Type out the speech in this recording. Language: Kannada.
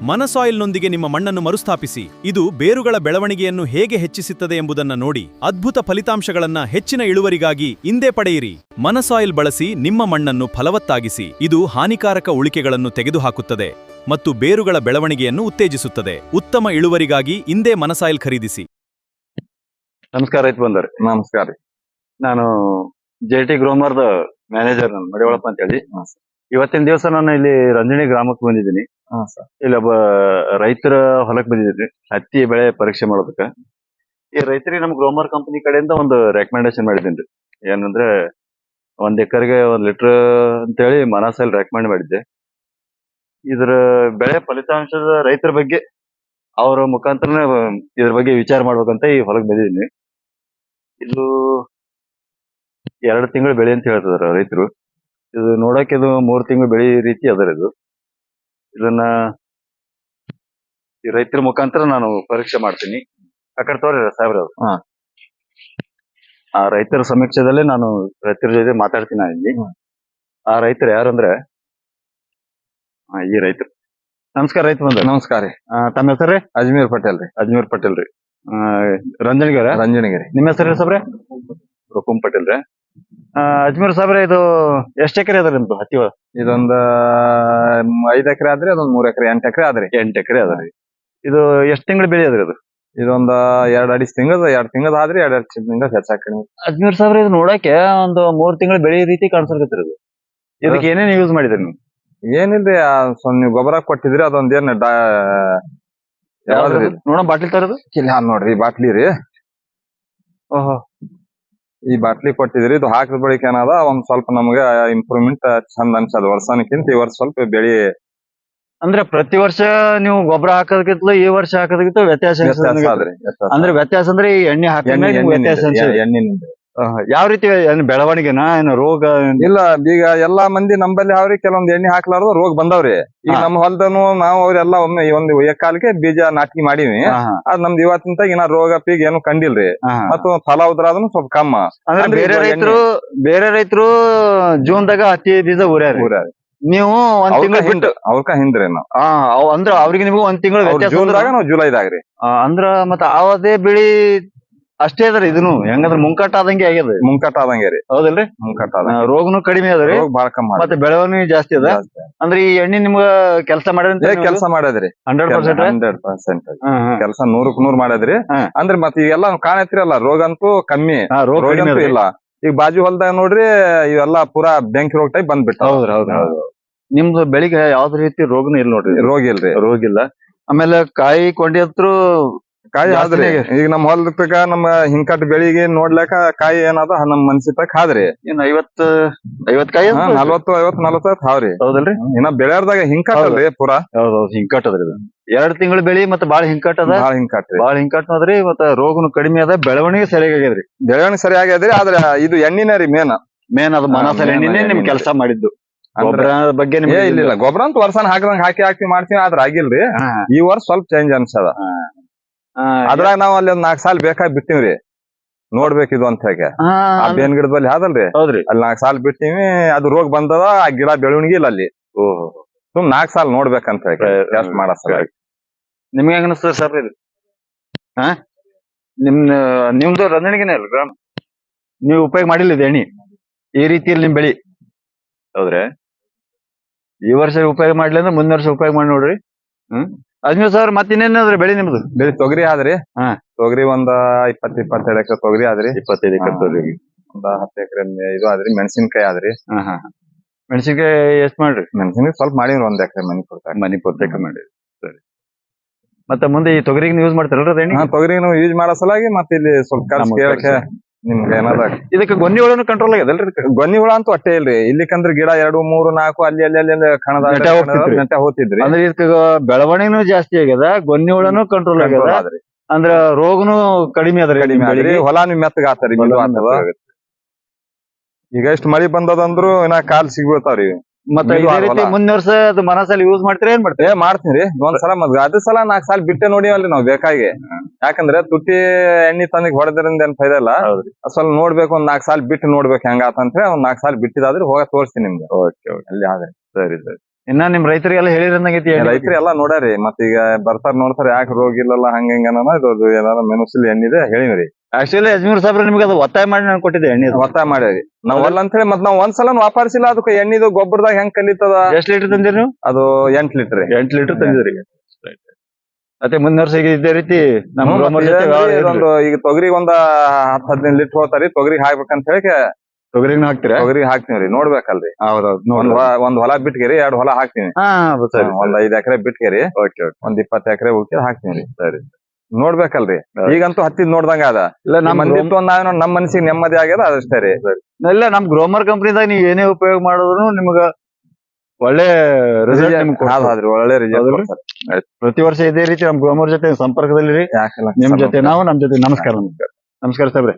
ಮನಸಾಯಿಲ್ನೊಂದಿಗೆ ನಿಮ್ಮ ಮಣ್ಣನ್ನು ಮರುಸ್ಥಾಪಿಸಿ. ಇದು ಬೇರುಗಳ ಬೆಳವಣಿಗೆಯನ್ನು ಹೇಗೆ ಹೆಚ್ಚಿಸುತ್ತದೆ ಎಂಬುದನ್ನು ನೋಡಿ ಅದ್ಭುತ ಫಲಿತಾಂಶಗಳನ್ನ ಹೆಚ್ಚಿನ ಇಳುವರಿಗಾಗಿ ಇಂದೇ ಪಡೆಯಿರಿ. ಮನಸಾಯಿಲ್ ಬಳಸಿ ನಿಮ್ಮ ಮಣ್ಣನ್ನು ಫಲವತ್ತಾಗಿಸಿ. ಇದು ಹಾನಿಕಾರಕ ಉಳಿಕೆಗಳನ್ನು ತೆಗೆದುಹಾಕುತ್ತದೆ ಮತ್ತು ಬೇರುಗಳ ಬೆಳವಣಿಗೆಯನ್ನು ಉತ್ತೇಜಿಸುತ್ತದೆ. ಉತ್ತಮ ಇಳುವರಿಗಾಗಿ ಇಂದೇ ಮನಸಾಯಿಲ್ ಖರೀದಿಸಿ. ನಮಸ್ಕಾರ ರೈತ ಬಂದವ್ರಿ. ನಮಸ್ಕಾರ. ನಾನು JT ಗ್ರೋಮರ್ದ ಮ್ಯಾನೇಜರ್ ನಾನು ಮಡಿವಾಳಪ್ಪ ಅಂತ ಹೇಳಿ. ಇವತ್ತಿನ ದಿವಸ ನಾನು ಇಲ್ಲಿ ರಂಜನಿ ಗ್ರಾಮಕ್ಕೆ ಬಂದಿದ್ದೀನಿ. ಇಲ್ಲಿ ಒಬ್ಬ ರೈತರ ಹೊಲಕ್ಕೆ ಬಂದಿದ್ದೀನಿ ಹತ್ತಿ ಬೆಳೆ ಪರೀಕ್ಷೆ ಮಾಡೋದಕ್ಕೆ. ಈ ರೈತರಿಗೆ ನಮ್ ಗ್ರೋಮರ್ ಕಂಪನಿ ಕಡೆಯಿಂದ ಒಂದು ರೆಕಮೆಂಡೇಶನ್ ಮಾಡಿದ್ದೀನಿ. ಏನಂದ್ರೆ 1 ಎಕರೆಗೆ 1 ಲೀಟರ್ ಅಂತೇಳಿ ಮನಸಾಯಿಲ್ ರೆಕಮೆಂಡ್ ಮಾಡಿದ್ದೆ. ಇದ್ರ ಬೆಳೆ ಫಲಿತಾಂಶದ ರೈತರ ಬಗ್ಗೆ ಅವರ ಮುಖಾಂತರನೇ ಇದ್ರ ಬಗ್ಗೆ ವಿಚಾರ ಮಾಡ್ಬೇಕಂತ ಈ ಹೊಲಕ್ಕೆ ಬಂದಿದ್ದೀನಿ. ಇದು 2 ತಿಂಗಳು ಬೆಳೆ ಅಂತ ಹೇಳ್ತಿದಾರೆ ರೈತರು. ಇದು ನೋಡಕ್ಕೆ ಇದು 3 ತಿಂಗಳು ಬೆಳೆ ರೀತಿ ಅದರ ಇದು. ಇದನ್ನ ಈ ರೈತರ ಮುಖಾಂತರ ನಾನು ಪರೀಕ್ಷೆ ಮಾಡ್ತೀನಿ. ಆ ಕಡೆ ತೋರಿ ಸಾಹೇಬ್ರ ಅವ್ರು. ಆ ರೈತರ ಸಮೀಕ್ಷೆದಲ್ಲೇ ನಾನು ರೈತರ ಜೊತೆ ಮಾತಾಡ್ತೀನಿ ನಾನು ಇಲ್ಲಿ. ಆ ರೈತರು ಯಾರಂದ್ರೆ ಈ ರೈತರು. ನಮಸ್ಕಾರ ರೈತ ಬಂದ. ನಮಸ್ಕಾರ ರೀ. ತಮ್ಮ ಹೆಸರು ರೀ? ಅಜ್ಮೀರ್ ಪಟೇಲ್ ರೀ. ಅಜ್ಮೀರ್ ಪಟೇಲ್ ರೀ. ರಂಜನಗಿರಿ. ರಂಜನಗಿರಿ. ನಿಮ್ಮ ಹೆಸರು ಸಾಬ್ರೆ? ರುಕುಂ ಪಟೇಲ್ ರೀ. ಅಜ್ಮೀರ್ ಸಾಬ್ರೆ, ಇದು ಎಷ್ಟ್ ಎಕರೆ ಅದ ನಿಮ್ದು ಹತ್ತಿ ಹೊಲ? ಇದೊಂದ 5 ಎಕರೆ ಆದ್ರಿ, ಅದೊಂದ್ 3 ಎಕರೆ 8 ಎಕರೆ ಆದ್ರಿ. 8 ಎಕರೆ ಅದ್ರಿ. ಇದು ಎಷ್ಟ್ ತಿಂಗಳು ಬೆಳೆ ಅದ್ರಿ ಅದು? ಇದೊಂದ 2 ತಿಂಗಳದ ಆದ್ರಿ. 2 ತಿಂಗಳ ಹೆಚ್ಚಾಕಿ. ಅಜ್ಮೀರ್ ಸಾಬ್ರೆ, ಇದು ನೋಡಕ್ಕೆ ಒಂದು 3 ತಿಂಗಳು ಬೆಳೆ ರೀತಿ ಕಾಣಿಸ್ಕತ್ರಿ ಅದು. ಇದಕ್ಕೆ ಏನೇನ್ ಯೂಸ್ ಮಾಡಿದ್ರಿ ನೀವು? ಏನಿಲ್ರಿ, ನೀವು ಗೊಬ್ಬರ ಕೊಟ್ಟಿದ್ರಿ. ಅದೊಂದೇನ್ ಯಾವ್ದ್ರಿ ನೋಡ ಬಾಟ್ಲಿ ತರದು? ಇಲ್ಲಿ ನೋಡ್ರಿ, ಈ ಬಾಟ್ಲಿ ರೀ. ಓಹೋ, ಈ ಬಾಟ್ಲಿ ಕೊಟ್ಟಿದ್ರಿ. ಇದು ಹಾಕಿದ ಬಳಿಕ ಏನದ ಒಂದ್ ಸ್ವಲ್ಪ ನಮ್ಗೆ ಇಂಪ್ರೂವ್ಮೆಂಟ್ ಚಂದ ಅನ್ಸದ. ವರ್ಷನಕ್ಕಿಂತ ಈ ವರ್ಷ ಸ್ವಲ್ಪ ಬೆಳಿ ಅಂದ್ರೆ ಪ್ರತಿ ವರ್ಷ ನೀವು ಗೊಬ್ಬರ ಹಾಕೋದಕ್ಕಿಂತಲೂ ಈ ವರ್ಷ ಹಾಕೋದಕ್ಕಿಂತ ವ್ಯತ್ಯಾಸ ಆದ್ರಿ. ಅಂದ್ರೆ ವ್ಯತ್ಯಾಸ ಅಂದ್ರೆ ಈ ಎಣ್ಣೆ ಹಾಕಿದ ವ್ಯತ್ಯಾಸ ಅನ್ಸುತ್ತೆ. ಎಣ್ಣಿನಿಂದ ಯಾವ ರೀತಿ ಬೆಳವಣಿಗೆನಾ ಏನು ರೋಗ? ಇಲ್ಲ, ಈಗ ಎಲ್ಲಾ ಮಂದಿ ನಂಬಲ್ಲಿ ಅವ್ರಿ ಕೆಲವೊಂದ್ ಎಣ್ಣೆ ಹಾಕ್ಲಾರ್ದು ರೋಗ ಬಂದವ್ರಿ. ಈಗ ನಮ್ಮ ಹೊಲದನು ನಾವು ಅವ್ರೆಲ್ಲ ಒಮ್ಮೆ ಒಂದು ಕಾಲಕ್ಕೆ ಬೀಜ ನಾಟಿ ಮಾಡೀವಿ. ಅದ್ ನಮ್ದು ಇವತ್ತಿನ ಇನ್ನ ರೋಗ ಪೀಗ್ ಏನು ಕಂಡಿಲ್ರಿ. ಮತ್ತು ಫಲ ಉದ್ರಾದನು ಸ್ವಲ್ಪ ಕಮ್ಮ. ಅಂದ್ರೆ ಬೇರೆ ರೈತರು ಜೂನ್ದಾಗ ಹತ್ತಿ ಬೀಜ ಊರ್ಯಾರ. ನೀವು 1 ತಿಂಗಳು ಬಿಟ್ಟು ಅವ್ಕ ಹಿಂದ್ರಿ ನಾವು. ಅಂದ್ರ ಅವ್ರಿಗೆ ನಿಮ್ಗೆ 1 ತಿಂಗಳು ವ್ಯತ್ಯಾಸ. ಜೂನ್ದಾಗ ನಾವು ಜುಲೈದಾಗ್ರಿ. ಅಂದ್ರ ಮತ್ತ ಅವದೇ ಬೆಳಿ ಅಷ್ಟೇ ಅದ್ರಿ. ಇದನ್ನು ಹೆಂಗಂದ್ರ ಮುಂಕಟ್ಟ ಆದಂಗೆ ಆಗ್ಯದ. ಮುಂಕಟ್ಟ ಆದಂಗೆ ರೀ. ಹೌದಲ್ರಿ? ಮುಂಕಟ್ಟ ರೋಗನು ಕಡಿಮೆ ಅದ್ರಿ, ಬಾಳ ಕಮ್ಮ. ಮತ್ತೆ ಬೆಳವಣಿಗೆ ಜಾಸ್ತಿ ಅದ. ಅಂದ್ರೆ ಈ ಎಣ್ಣೆ ನಿಮ್ಗ ಕೆಲಸ ಮಾಡಿದ್ರೆ ಕೆಲಸ ಮಾಡದ್ರಿ 100%. ಕೆಲಸ 100ಕ್ಕೆ 100 ಮಾಡದ್ರಿ. ಅಂದ್ರೆ ಮತ್ತೆ ಈಗೆಲ್ಲ ಕಾಣತ್ರಿ ಅಲ್ಲ, ರೋಗ ಅಂತೂ ಕಮ್ಮಿ. ರೋಗ ಅಂತೂ ಇಲ್ಲ. ಈಗ ಬಾಜು ಹೊಲ್ದಾಗ ನೋಡ್ರಿ, ಇವೆಲ್ಲಾ ಪೂರಾ ಬೆಂಕಿ ರೋಗ ಟೈಪ್ ಬಂದ್ಬಿಟ್ಟು. ಹೌದು. ನಿಮ್ದು ಬೆಳಿಗ್ಗೆ ಯಾವ್ದು ರೀತಿ ರೋಗನು ಇಲ್ಲ ನೋಡ್ರಿ. ರೋಗ ಇಲ್ರಿ. ರೋಗ ಇಲ್ಲ. ಆಮೇಲೆ ಕಾಯಿ ಕೊಂಡಿ ಹತ್ರ ಕಾಯಿ ಆದ್ರಿ. ಈಗ ನಮ್ ಹೊಲದಕ್ಕ ನಮ್ಮ ಹಿಂಕಟ್ ಬೆಳಿಗ್ಗೆ ನೋಡ್ಲಾಕ ಕಾಯಿ ಏನದ ನಮ್ ಮನ್ಸಿತಕ್ ಆದ್ರಿ. ಏನ್ 50 ಕಾಯಿ? 40 ಹಾವ್ರಿ. ಹೌದಲ್ರಿ? ಇನ್ನ ಬೆಳೆಯರ್ದಾಗ ಹಿಂಕಟ್ ಅಲ್ರಿ ಪೂರಾ. ಹೌದೌದು, ಹಿಂಕಟ್ ಅದ್ರಿ. 2 ತಿಂಗಳು ಬೆಳಿ ಮತ್ತೆ ಬಾಳ ಹಿಂಕಟ್ ಅದ. ಬಾಳ ಹಿಂಕಟ್ ಅದ್ರಿ. ಮತ್ತೆ ರೋಗನು ಕಡಿಮೆ ಅದ, ಬೆಳವಣಿಗೆ ಸರಿಯಾಗಿ ಆಗ್ಯದ್ರಿ. ಬೆಳವಣಿಗೆ ಸರಿಯಾಗಿ ಆದ್ರಿ. ಆದ್ರೆ ಇದು ಎಣ್ಣಿನ ರೀ ಮೇನ್ ಅದು ಮನಸಾಯಿಲ್ ಎಣ್ಣಿನೇ ನಿಮ್ ಕೆಲಸ ಮಾಡಿದ್ದು. ಗೊಬ್ಬರ ಬಗ್ಗೆ ಇಲ್ಲ, ಗೊಬ್ಬರ ಅಂತ ವರ್ಷನ ಹಾಕದಂಗ ಹಾಕಿ ಮಾಡ್ತೀವಿ. ಆದ್ರ ಆಗಿಲ್ರಿ. ಈ ವರ್ಷ ಸ್ವಲ್ಪ ಚೇಂಜ್ ಅನ್ಸದ. ಅದ್ರಾಗ ನಾವ್ ಅಲ್ಲಿ 4 ಸಾಲ ಬೇಕಾಗಿ ಬಿಟ್ಟಿವ್ರಿ. ನೋಡ್ಬೇಕಿದು ಅಂತ ಹೇಗೆ ಆ ಬೇನ್ ಗಿಡದ ಬಲ್ಲಿ ಆದಲ್ರಿ. ಹೌದ್ರಿ, ಅಲ್ಲಿ 4 ಸಾಲ ಬಿಟ್ಟಿವಿ. ಅದು ರೋಗ ಬಂದದ, ಆ ಗಿಡ ಬೆಳವಣಿಗೆ ಇಲ್ಲ ಅಲ್ಲಿ. ಸುಮ್ 4 ಸಾಲ ನೋಡ್ಬೇಕಂತ ಹೇಳಿ ಟೆಸ್ಟ್ ಮಾಡೋ ಸಲುವಾಗಿ. ನಿಮ್ಗೆ ಹೆಂಗ ಅನಿಸ್ತದ ಸರ್ ಇದು? ನಿಮ್ದು ರಂಜಣಿಗೆನೇ ಅಲ್ಲ ಗ್ರಾಮ, ನೀವು ಉಪಯೋಗ ಮಾಡಿಲ್ಲ ಇದು ಎಣ್ಣೆ ಈ ರೀತಿಯಲ್ಲಿ ನಿಮ್ ಬೆಳಿ? ಹೌದ್ರಿ. ಈ ವರ್ಷ ಉಪಯೋಗ ಮಾಡ್ಲಿ ಅಂದ್ರೆ ಮುಂದಿನ ವರ್ಷ ಉಪಯೋಗ ಮಾಡಿ ನೋಡ್ರಿ. ಅಜ್ಮೀರ್ ಸರ್, ಮತ್ತೆ ಇನ್ನೇನಾದ್ರಿ ಬೆಳಿ ನಿಮ್ದು? ಬೆಳಿ ತೊಗರಿ ಆದ್ರಿ. ತೊಗರಿ ಒಂದ 20-22 ಎಕರೆ ತೊಗರಿ ಆದ್ರಿ. 25 ಎಕರೆ ತೊಗರಿ. ಒಂದ 10 ಎಕರೆ ಇದು ಆದ್ರಿ. ಮೆಣಸಿನ್ಕಾಯಿ ಆದ್ರಿ. ಮೆಣಸಿನ್ಕಾಯಿ ಎಷ್ಟ್ ಮಾಡ್ರಿ? ಮೆಣಸಿನ್ಕಾಯಿ ಸ್ವಲ್ಪ ಮಾಡಿವ್ರಿ. 1 ಎಕರೆ ಮನಿ ಕೊಡ್ತೇವೆ ಮಾಡಿರಿ. ಸರಿ. ಮತ್ತೆ ಮುಂದೆ ಈ ತೊಗರಿಗೆ ಯೂಸ್ ಮಾಡ್ತಾರಲ್ರಿ ಎಣ್ಣೆ? ತೊಗರಿ ಯೂಸ್ ಮಾಡೋ ಸಲಾಗಿ ಮತ್ತೆ ಇಲ್ಲಿ ಸ್ವಲ್ಪ ಕೇಳಕ್ಕೆ ನಿಮ್ಗೆ ಏನದ. ಇದಕ್ಕೆ ಗೊನ್ನಿ ಹುಳನು ಕಂಟ್ರೋಲ್ ಆಗ್ಯದಲ್ರಿ? ಗೊನ್ನಿ ಹುಳ ಅಂತೂ ಅಷ್ಟೇ ಇಲ್ರಿ. ಇಲ್ಲಿಕಂದ್ರ ಗಿಡ 2, 3, 4 ಅಲ್ಲಿ ಕಣದ ಹೋಗ್ತಿದ್ರಿ. ಅಂದ್ರೆ ಇದಕ್ಕೆ ಬೆಳವಣಿಗೆನೂ ಜಾಸ್ತಿ ಆಗ್ಯದ, ಗೊನ್ನಿ ಹುಳನು ಕಂಟ್ರೋಲ್ ಆಗ್ಯದ. ಅಂದ್ರ ರೋಗನು ಕಡಿಮೆ ಅದ್ರಿ. ಹೊಲಾನು ಮೆತ್ತಗ ಆತರಿ. ಈಗ ಎಷ್ಟು ಮಳಿ ಬಂದದಂದ್ರು ಇನ್ನ ಕಾಲ್ ಸಿಗ್ಬೀಳ್ತಾವ್ರಿ. ಮತ್ತೆ ಇದೇ ರೀತಿ ಮುಂದಿನ ವರ್ಷ ಅದು ಮನಸಾಯಿಲ್ ಯೂಸ್ ಮಾಡ್ತೀರಾ? ಏನ್ ಮಾಡ್ತೀರಿ? ಮಾಡ್ತೀನಿ. ಒಂದ್ಸಲ ಅದ್ರ ಸಲ 4 ಸಾಲ ಬಿಟ್ಟೆ ನೋಡಿವಲ್ರಿ ನಾವ್ ಬೇಕಾಗಿ. ಯಾಕಂದ್ರೆ ತುಟ್ಟಿ ಎಣ್ಣಿ ತಂದಿಗ್ ಹೊಡೆದ್ರಿಂದ ಏನ್ ಫೈದಾ ಇಲ್ಲ. ಸ್ವಲ್ಪ ನೋಡ್ಬೇಕು, 1 4 ಸಾಲ ಬಿಟ್ಟು ನೋಡ್ಬೇಕು ಹೆಂಗಾತ ಅಂತ ಹೇಳಿ 1 4 ಸಾಲ ಬಿಟ್ಟಿದಾದ್ರೆ ಹೋಗ ತೋರಿಸ್ತೀನಿ ನಿಮ್ಗೆ. ಓಕೆ, ಅಲ್ಲಿ ಆದ್ರೆ ಸರಿ. ಇನ್ನ ನಿಮ್ ರೈತರಿಗೆಲ್ಲ ಹೇಳಿರಂದಂಗೈತಿ ರೈತರು ಎಲ್ಲಾ ನೋಡ್ಯಾರಿ ಮತ್ ಈಗ ಬರ್ತಾರ ನೋಡ್ತಾರ ಯಾಕೆ ರೋಗ ಇಲ್ಲಲ್ಲ ಹಂಗ ಹಿಂಗ ಇದು ಏನಾರ ಮೆಣಸಿಲ್ ಎಣ್ಣಿದೆ ಹೇಳಿವ್ರಿ. ಆಕ್ಚುಲಿ ಅಜ್ಮೀರ್ ಸಾಬ್ರ ನಿಮ್ಗೆ ಅದು ಒತ್ತಾಯ ಮಾಡಿ ನಾನು ಕೊಟ್ಟಿದ್ದೆ ಎಣ್ಣೆ ಒತ್ತಾಯ ಮಾಡ್ಯಾರಿ ನಾವ್ ಅಲ್ಲ ಅಂತ ಹೇಳಿ ಮತ್ ನಾವ್ ಒಂದ್ಸಲ ವಾಪರ್ಸಿಲ್ಲ ಅದಕ್ಕೆ ಎಣ್ಣಿದು ಗೊಬ್ಬರದಾಗ ಹೆಂಗ್ ಕಲಿತದ. ಎಷ್ಟ್ ಲೀಟರ್ ತಂದಿರಿ ನೀವು? ಅದು 8 ಲೀಟರ್ 8 ಲೀಟರ್ ತಂದಿದ್ರಿ. ಮತ್ತೆ ಮುಂದಿನ ವರ್ಷ ಇದೇ ರೀತಿ ನಮ್ಮ ಈಗ ತೊಗರಿ ಒಂದ್ 10-15 ಲೀಟರ್ ಹೋಗ್ತಾರಿ. ತೊಗರಿಗೆ ಹಾಕ್ಬೇಕಂತ ಹೇಳಿ ತೊಗರಿನ ಹಾಕ್ತೀರಾ? ತೊಗರಿಗೆ ಹಾಕ್ತಿವ್ರಿ. ನೋಡ್ಬೇಕಲ್ರಿ. ಹೌದೌದು. ಒಂದ್ ಹೊಲ ಬಿಟ್ಕೇರಿ 2 ಹೊಲ ಹಾಕ್ತಿವಿ. ಒಂದ್ 5 ಎಕರೆ ಬಿಟ್ಕೇರಿ ಒಂದ್ 20 ಎಕರೆ ಉಳ್ಕೆ ಹಾಕ್ತಿವ್ರಿ. ಸರಿ ನೋಡ್ಬೇಕಲ್ರಿ. ಈಗಂತೂ ಹತ್ತಿದ್ ನೋಡ್ದಂಗ ಅದ. ನಮ್ ಮನಸ್ಸಿಗೆ ನೆಮ್ಮದಿ ಆಗ್ಯದ ಅದಷ್ಟೇ ರೀ. ಇಲ್ಲ ನಮ್ ಗ್ರೋಮರ್ ಕಂಪ್ನಿದಾಗ ನೀವ್ ಏನೇ ಉಪಯೋಗ ಮಾಡಿದ್ರು ನಿಮ್ಗ ಒಳ್ಳೆ ರಿಸಲ್ಟ್ ಒಳ್ಳೆ ರಿಸಲ್ಟ್. ಪ್ರತಿ ವರ್ಷ ಇದೇ ರೀತಿ ನಮ್ ಗ್ರೋಮರ್ ಜೊತೆ ಸಂಪರ್ಕದಲ್ಲಿ ನಿಮ್ ಜೊತೆ ನಾವು ನಮ್ ಜೊತೆ. ನಮಸ್ಕಾರ. ನಮಸ್ಕಾರ ಸಾಬ್ರೆ.